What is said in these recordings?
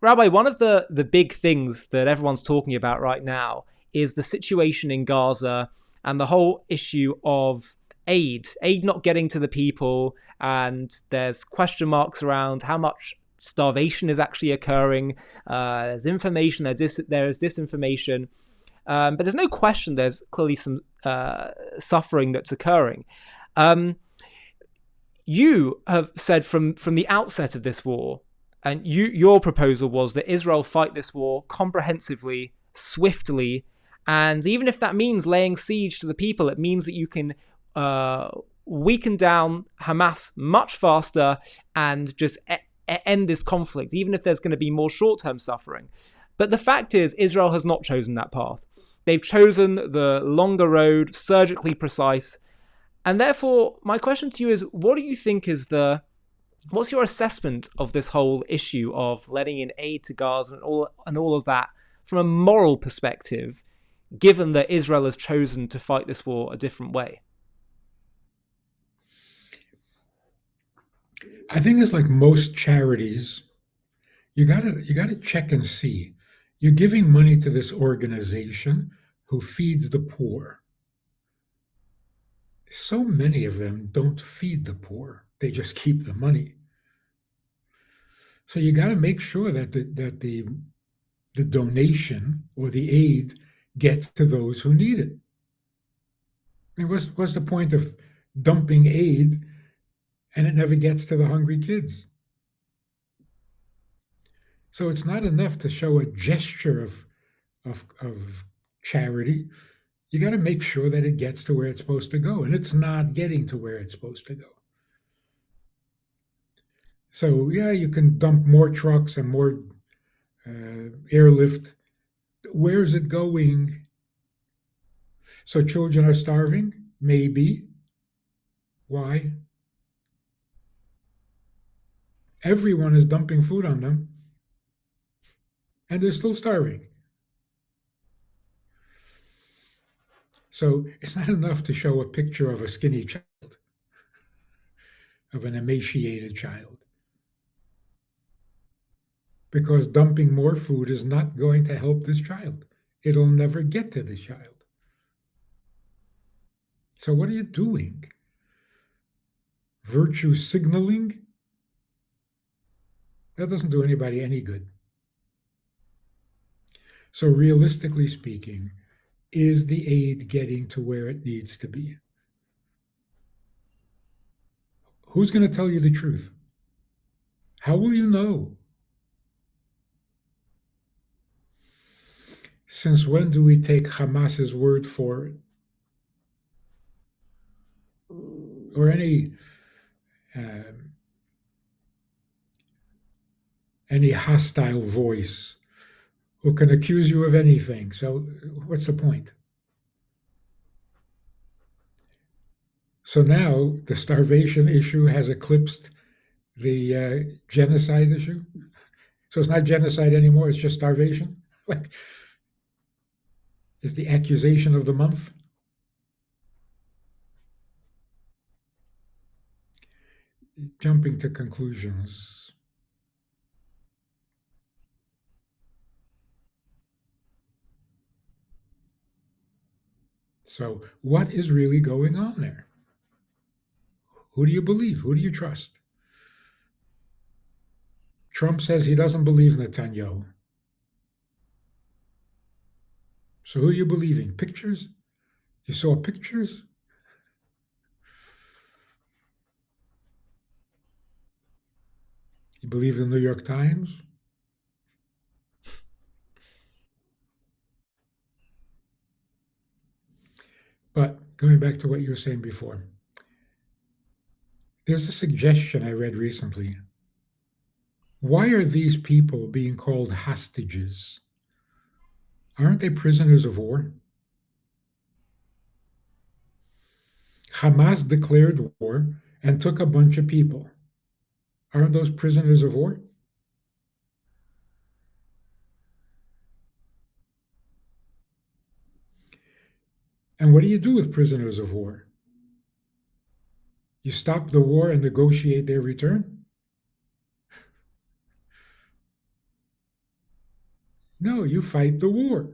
Rabbi, one of the big things that everyone's talking about right now is the situation in Gaza and the whole issue of aid not getting to the people, and there's question marks around how much starvation is actually occurring. There's information, there is disinformation, but there's no question there's clearly some suffering that's occurring. Um, you have said from the outset of this war, and your proposal was that Israel fight this war comprehensively, swiftly, and even if that means laying siege to the people, it means that you can weaken down Hamas much faster and just end this conflict, even if there's going to be more short-term suffering. But the fact is, Israel has not chosen that path. They've chosen the longer road, surgically precise. And therefore, my question to you is, what do you think is what's your assessment of this whole issue of letting in aid to Gaza and all of that from a moral perspective, given that Israel has chosen to fight this war a different way? I think it's like most charities. You gotta check and see. You're giving money to this organization who feeds the poor. So many of them don't feed the poor. They just keep the money. So you got to make sure that the donation or the aid gets to those who need it. I mean, what's the point of dumping aid and it never gets to the hungry kids? So it's not enough to show a gesture of charity. You got to make sure that it gets to where it's supposed to go, and it's not getting to where it's supposed to go. So yeah, you can dump more trucks and more airlift. Where is it going? So children are starving? Maybe. Why? Everyone is dumping food on them, and they're still starving. So it's not enough to show a picture of a skinny child, of an emaciated child, because dumping more food is not going to help this child. It'll never get to this child. So what are you doing? Virtue signaling? That doesn't do anybody any good. So realistically speaking, is the aid getting to where it needs to be? Who's going to tell you the truth? How will you know? Since when do we take Hamas's word for it? Or um, any hostile voice who can accuse you of anything? So what's the point? So now the starvation issue has eclipsed the genocide issue. So it's not genocide anymore, it's just starvation. Like, is the accusation of the month. Jumping to conclusions. So what is really going on there? Who do you believe? Who do you trust? Trump says he doesn't believe Netanyahu. So who are you believing? Pictures? You saw pictures? You believe the New York Times? But going back to what you were saying before, there's a suggestion I read recently. Why are these people being called hostages? Aren't they prisoners of war? Hamas declared war and took a bunch of people. Aren't those prisoners of war? And what do you do with prisoners of war? You stop the war and negotiate their return? No, you fight the war.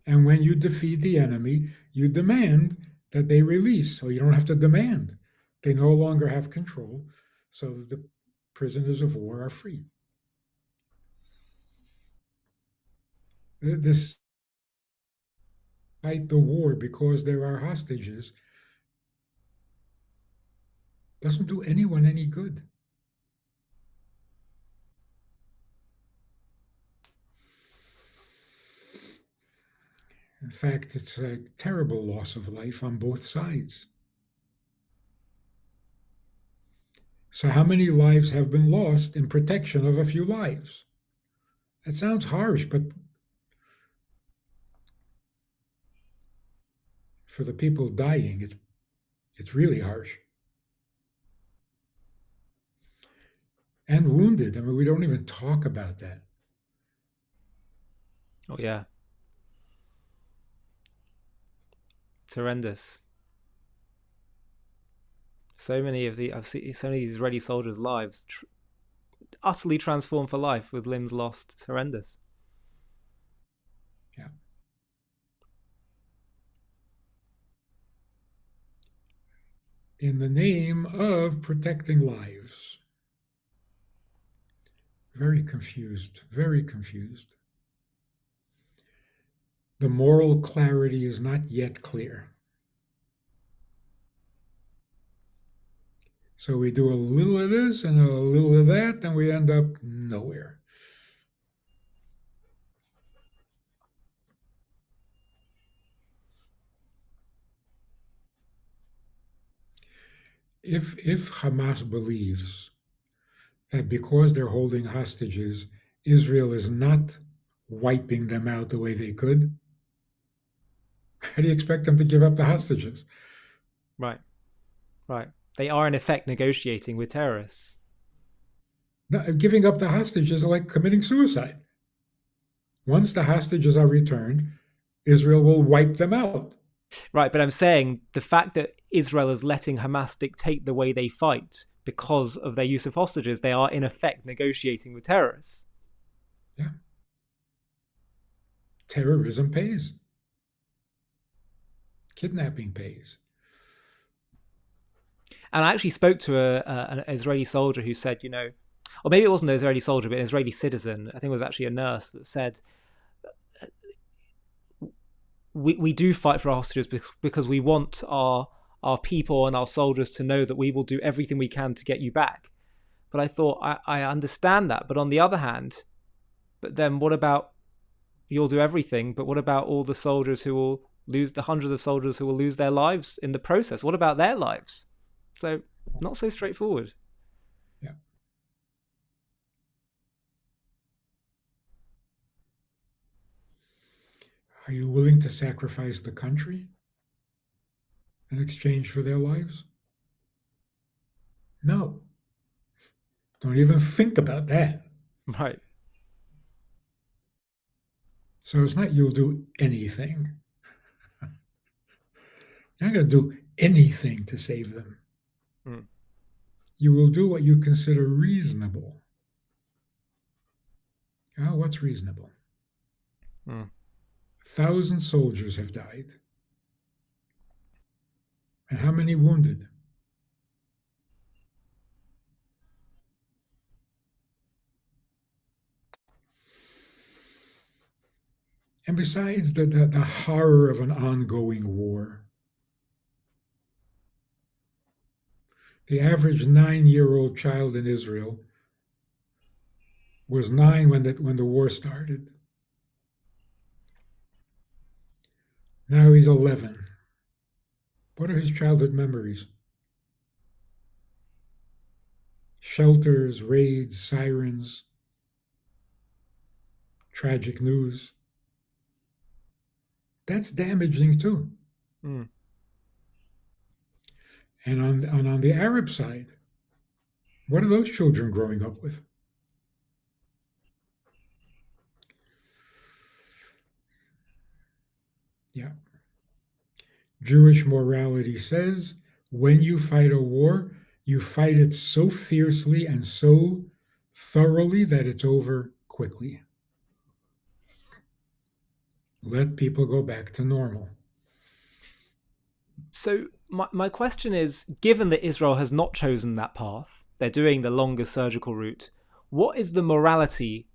And when you defeat the enemy, you demand that they release. So you don't have to demand. They no longer have control. So the prisoners of war are free. This fight the war because there are hostages doesn't do anyone any good. In fact, it's a terrible loss of life on both sides. So, how many lives have been lost in protection of a few lives? That sounds harsh, but for the people dying, it's really harsh. And wounded. I mean, we don't even talk about that. Oh yeah, it's horrendous. I've seen so many of these Israeli soldiers' lives utterly transformed for life with limbs lost. It's horrendous. Yeah. In the name of protecting lives. Very confused, very confused. The moral clarity is not yet clear. So we do a little of this and a little of that, and we end up nowhere. If Hamas believes that because they're holding hostages, Israel is not wiping them out the way they could, how do you expect them to give up the hostages? Right, right. They are in effect negotiating with terrorists. No, giving up the hostages is like committing suicide. Once the hostages are returned, Israel will wipe them out. Right, but I'm saying the fact that Israel is letting Hamas dictate the way they fight because of their use of hostages, they are in effect negotiating with terrorists. Yeah. Terrorism pays. Kidnapping pays. And I actually spoke to an Israeli soldier who said, or maybe it wasn't an Israeli soldier, but an Israeli citizen. I think it was actually a nurse that said, we do fight for our hostages because we want our people and our soldiers to know that we will do everything we can to get you back. But I thought, I understand that. But on the other hand, but then what about you'll do everything, but what about all the soldiers who will lose, the hundreds of soldiers who will lose their lives in the process? What about their lives? So not so straightforward. Yeah. Are you willing to sacrifice the country in exchange for their lives? No. Don't even think about that. Right. So it's not you'll do anything. You're not going to do anything to save them. Mm. You will do what you consider reasonable. Oh, what's reasonable? 1,000 soldiers have died. And how many wounded? And besides the horror of an ongoing war, the average 9-year-old child in Israel was 9 when the war started. Now he's 11. What are his childhood memories? Shelters, raids, sirens, tragic news. That's damaging too. Mm. And on the Arab side, what are those children growing up with? Yeah. Jewish morality says when you fight a war, you fight it so fiercely and so thoroughly that it's over quickly. Let people go back to normal. So my question is, given that Israel has not chosen that path, they're doing the longer surgical route, what is the morality,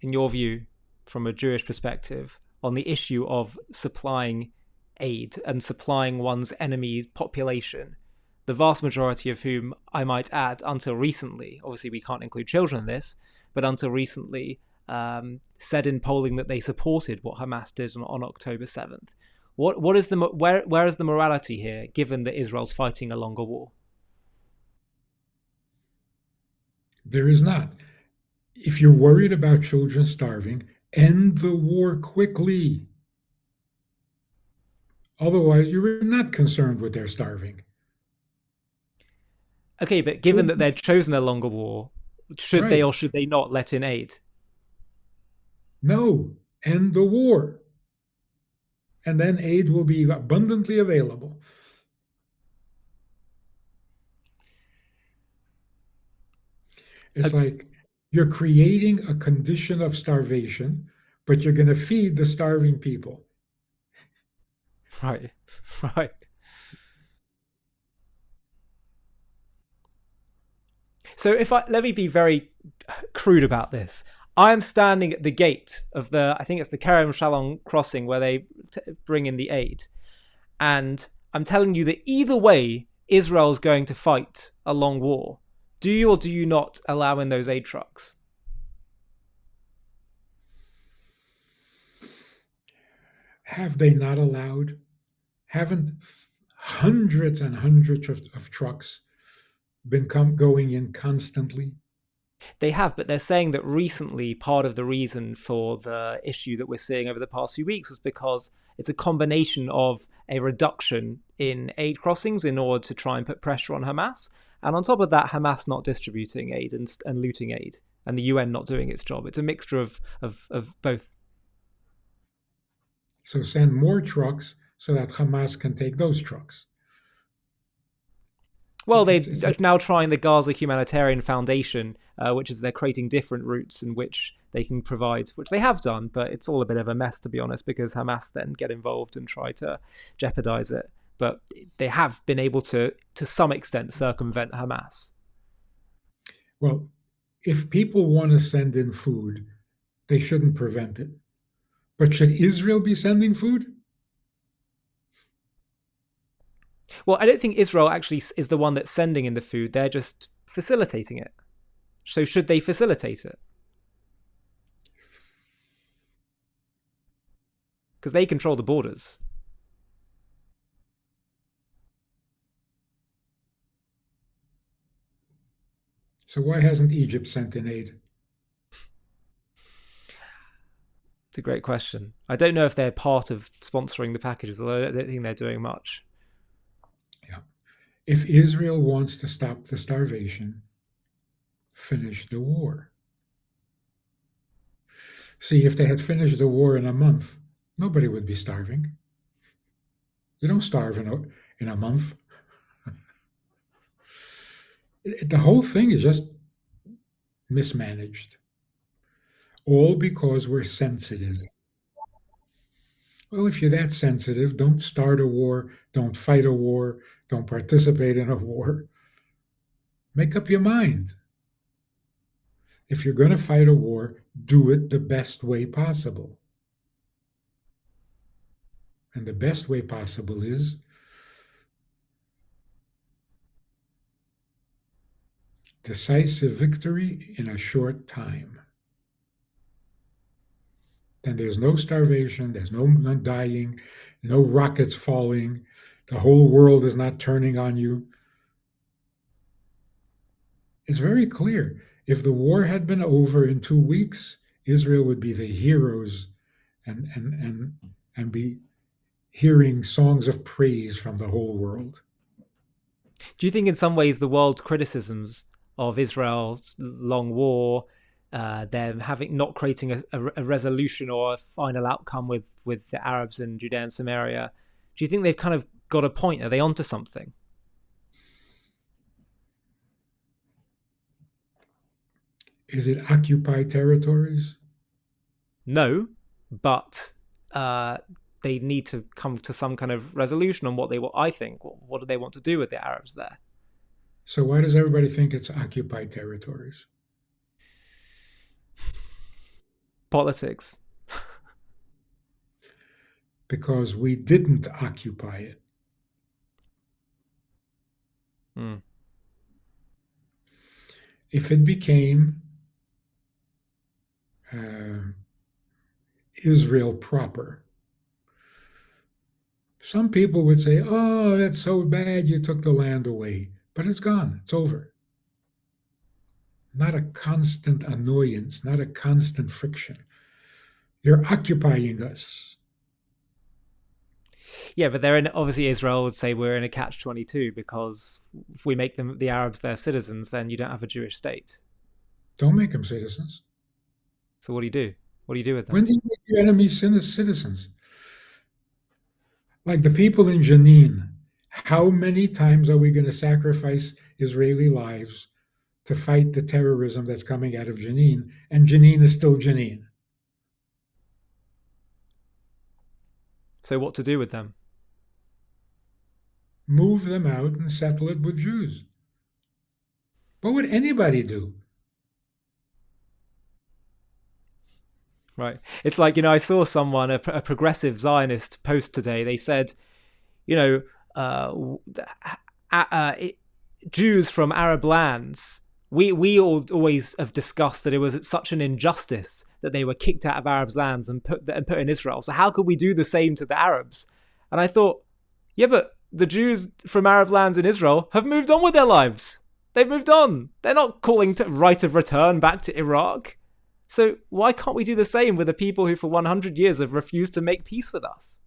in your view, from a Jewish perspective, on the issue of supplying aid and supplying one's enemy's population, the vast majority of whom, I might add, until recently, obviously we can't include children in this, but until recently, said in polling that they supported what Hamas did on October 7th. What is where is the morality here, given that Israel's fighting a longer war? There is not. If you're worried about children starving, end the war quickly. Otherwise, you're not concerned with their starving. Okay, but given that Children, they've chosen a longer war, should they right. or should they not let in aid? No, end the war. And then aid will be abundantly available. Uh, It's like you're creating a condition of starvation, but you're going to feed the starving people. right, right. So if I let me be very crude about this. I am standing at the gate of I think it's the Kerem Shalom crossing where they bring in the aid. And I'm telling you that either way, Israel's going to fight a long war. Do you or do you not allow in those aid trucks? Have they not allowed? Haven't hundreds and hundreds of trucks been going in constantly? They have, but they're saying that recently part of the reason for the issue that we're seeing over the past few weeks was because it's a combination of a reduction in aid crossings in order to try and put pressure on Hamas. And on top of that, Hamas not distributing aid and looting aid, and the UN not doing its job. It's a mixture of both. So send more trucks so that Hamas can take those trucks. Well, they It's are now trying the Gaza Humanitarian Foundation, which is they're creating different routes in which they can provide, which they have done, but it's all a bit of a mess, to be honest, because Hamas then get involved and try to jeopardize it. But they have been able to some extent, circumvent Hamas. well, if people want to send in food, they shouldn't prevent it. But should Israel be sending food? Well, I don't think Israel actually is the one that's sending in the food. They're just facilitating it. So should they facilitate it? Because they control the borders. So why hasn't Egypt sent in aid? It's a great question. I don't know if they're part of sponsoring the packages, although I don't think they're doing much. Yeah. If Israel wants to stop the starvation, finish the war. See, if they had finished the war in a month, nobody would be starving. You don't starve in a month. The whole thing is just mismanaged, all because we're sensitive. Well, if you're that sensitive, don't start a war, don't fight a war, don't participate in a war. Make up your mind. If you're going to fight a war, do it the best way possible. And the best way possible is decisive victory in a short time. Then there's no starvation, there's no dying, no rockets falling, the whole world is not turning on you. It's very clear. If the war had been over in 2 weeks, Israel would be the heroes and be hearing songs of praise from the whole world. Do you think, in some ways, the world's criticisms of Israel's long war, them having not creating a resolution or a final outcome with the Arabs in Judea and Samaria, do you think they've kind of got a point? Are they onto something? Is it occupied territories? No, but uh, they need to come to some kind of resolution on what they want. I think what do they want to do with the Arabs there? So why does everybody think it's occupied territories? Politics. Because we didn't occupy it. Mm. If it became uh, Israel proper, some people would say, oh, that's so bad you took the land away. But it's gone, it's over. Not a constant annoyance, not a constant friction. You're occupying us. Yeah, but they're in. Obviously, Israel would say we're in a catch-22 because if we make them the Arabs their citizens, then you don't have a Jewish state. Don't make them citizens. So what do you do? What do you do with When them? do you make your enemies citizens? Like the people in Jenin, how many times are we going to sacrifice Israeli lives to fight the terrorism that's coming out of Jenin? And Jenin is still Jenin. So what to do with them? Move them out and settle it with Jews. What would anybody do? Right. It's like, I saw someone, a progressive Zionist, post today. They said, you know, Jews from Arab lands, we all always have discussed that it was such an injustice that they were kicked out of Arabs' lands and put in Israel. So how could we do the same to the Arabs? And I thought, yeah, but the Jews from Arab lands in Israel have moved on with their lives. They've moved on. They're not calling to right of return back to Iraq. So why can't we do the same with the people who for 100 years have refused to make peace with us?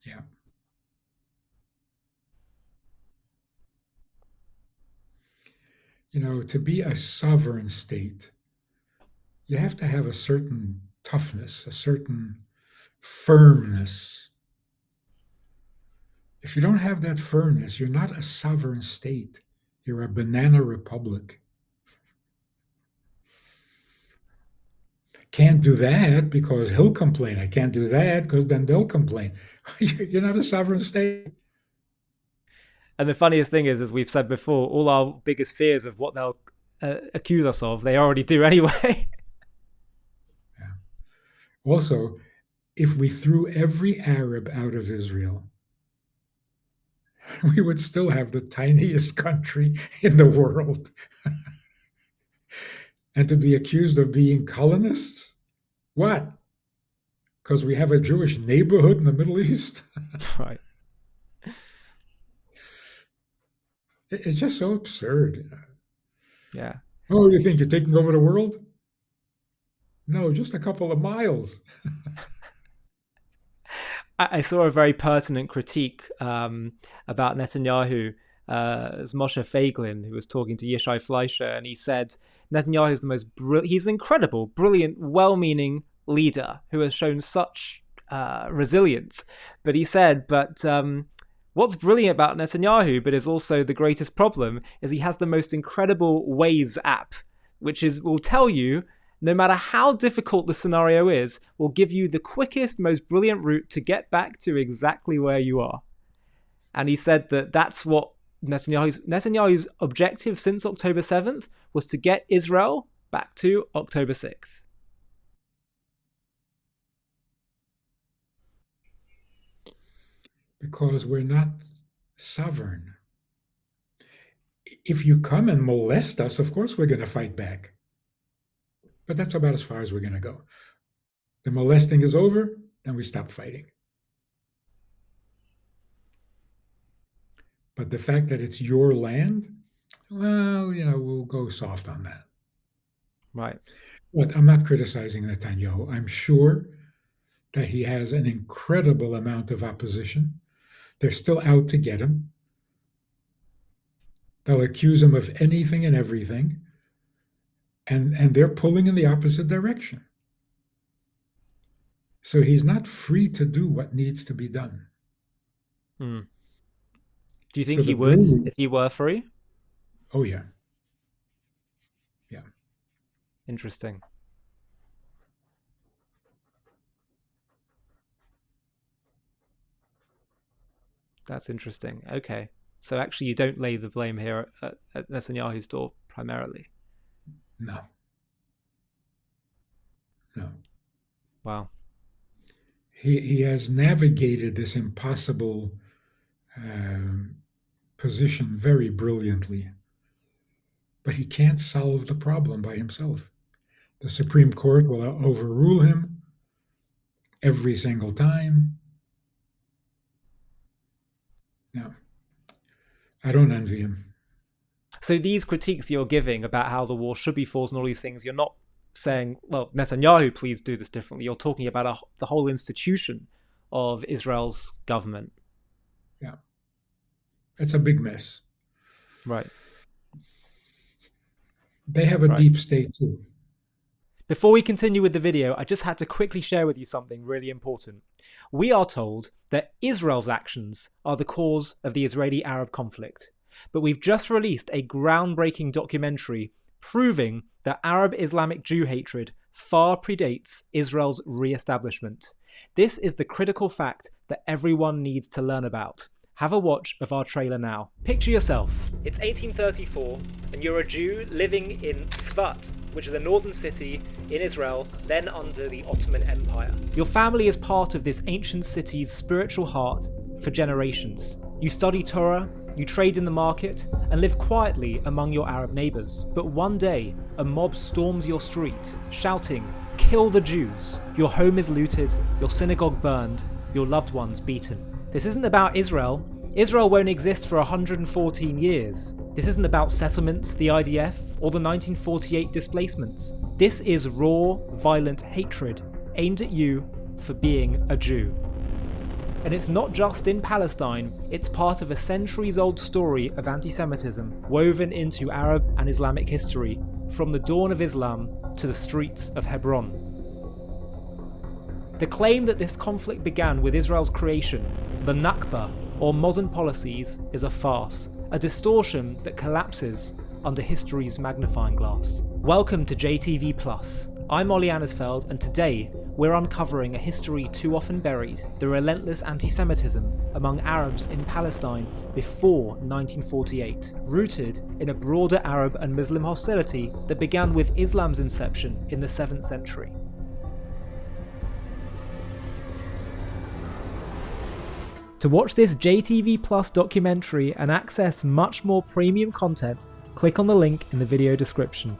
Yeah. To be a sovereign state, you have to have a certain toughness, a certain firmness. If you don't have that firmness, you're not a sovereign state. You're a banana republic. Can't do that because he'll complain. I can't do that because then they'll complain. You're not a sovereign state. And the funniest thing is, as we've said before, all our biggest fears of what they'll accuse us of, they already do anyway. Yeah. Also, if we threw every Arab out of Israel, we would still have the tiniest country in the world. And to be accused of being colonists? What? Because we have a Jewish neighborhood in the Middle East? Right. It's just so absurd. Yeah. Oh, you think you're taking over the world? No, just a couple of miles. I saw a very pertinent critique about Netanyahu. As Moshe Feiglin, who was talking to Yishai Fleischer, and he said Netanyahu is the most he's an incredible, brilliant, well-meaning leader who has shown such resilience. But he said, what's brilliant about Netanyahu, but is also the greatest problem, is he has the most incredible Waze app, which will tell you, no matter how difficult the scenario is, will give you the quickest, most brilliant route to get back to exactly where you are. And he said that that's what Netanyahu's objective since October 7th was to get Israel back to October 6th. Because we're not sovereign. If you come and molest us, of course we're going to fight back. But that's about as far as we're going to go. The molesting is over, then we stop fighting. But the fact that it's your land, well, we'll go soft on that. Right. But I'm not criticizing Netanyahu. I'm sure that he has an incredible amount of opposition. They're still out to get him. They'll accuse him of anything and everything. And they're pulling in the opposite direction. So he's not free to do what needs to be done. Hmm. Do you think So he the would if brilliance, he were free? oh yeah, yeah. Interesting. That's interesting. Okay. So actually, you don't lay the blame here at Netanyahu's door primarily. No, no. Wow. He has navigated this impossible um, position very brilliantly, but he can't solve the problem by himself. The Supreme Court will overrule him every single time. No, I don't envy him. So these critiques you're giving about how the war should be fought and all these things, you're not saying, well, Netanyahu, please do this differently. You're talking about the whole institution of Israel's government. Yeah, it's a big mess. Right. They have a Right. deep state too. Before we continue with the video, I just had to quickly share with you something really important. We are told that Israel's actions are the cause of the Israeli-Arab conflict, but we've just released a groundbreaking documentary proving that Arab Islamic Jew hatred far predates Israel's re-establishment. This is the critical fact that everyone needs to learn about. Have a watch of our trailer now. Picture yourself. It's 1834, and you're a Jew living in Tzfat, which is a northern city in Israel, then under the Ottoman Empire. Your family is part of this ancient city's spiritual heart for generations. You study Torah, you trade in the market, and live quietly among your Arab neighbours. But one day, a mob storms your street, shouting, "Kill the Jews!" Your home is looted, your synagogue burned, your loved ones beaten. This isn't about Israel. Israel won't exist for 114 years. This isn't about settlements, the IDF, or the 1948 displacements. This is raw, violent hatred aimed at you for being a Jew. And it's not just in Palestine, it's part of a centuries-old story of anti-Semitism woven into Arab and Islamic history, from the dawn of Islam to the streets of Hebron. The claim that this conflict began with Israel's creation, the Nakba, or modern policies, is a farce, a distortion that collapses under history's magnifying glass. Welcome to JTV Plus. I'm Ollie Annisfeld, and today we're uncovering a history too often buried, the relentless anti-Semitism among Arabs in Palestine before 1948, rooted in a broader Arab and Muslim hostility that began with Islam's inception in the 7th century. To watch this JTV Plus documentary and access much more premium content, click on the link in the video description.